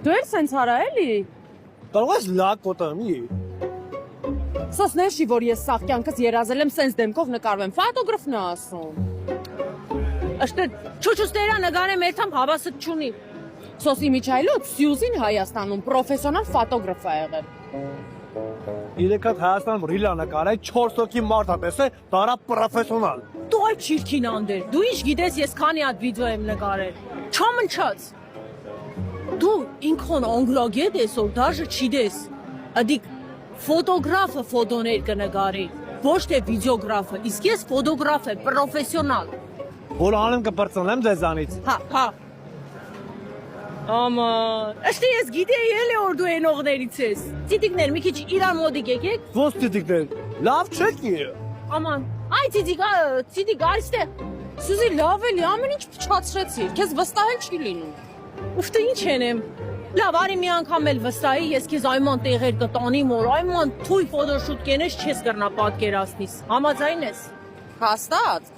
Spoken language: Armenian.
Դու էլ սենց արա էլի։ Կարող ես լակ կոտամի։ Սոս նեշի, որ ես սաղ կյանքս երազել եմ սենց դեմքով նկարվեմ, ֆոտոգրաֆն է ասում։ Աշտը չուչուստերա նգարեմ երթամ հավաստ չունի։ Սոս իմիջայլոց Սյուզին Հայաստանում պրոֆեսոնալ ֆոտոգրաֆ է եղել։ 3 հատ Հայաստանում ռիլա նկարել 4 հոգի մարդ է տեսել, դարա պրոֆեսիոնալ։ Դու այդ չիրքին անդեր, դու ինչ գիտես ես քանի հատ վիդեո եմ նկարել։ Չամնչած։ Դու ինքն անգլագետ ես, որ դաժե չիդես։ Ադիկ ֆոտոգրաֆը ֆոտոներ կնկարի, ոչ թե վիդեոգրաֆը, իսկ ես ֆոտոգրաֆ եմ, պրոֆեսիոնալ։ Որ անեմ կբրծնեմ ձեզանից։ Հա։ Աման, ըստի ես գիտեի էլի որ դու ենողներից ես։ Տիտիկներ մի քիչ իրար մոդիկ եկեք։ Ոնց տիտիկներ։ Լավ չեք ի։ Աման, այ տիտիկ այստեղ։ Սուզի լավ էլի, ամեն ինչ փչացրեցիր, քեզ վստահել չի լինում։ Ուֆտը ինչ ենեմ։ Լավ, արի մի անգամ էլ վստահի, ես քեզ այման տեղեր կտանիմ, որ այման թույ ֆոտոշուտ կենես չես կրնա պատկերացնիս։ Համաձայն ես։ Հաստատ։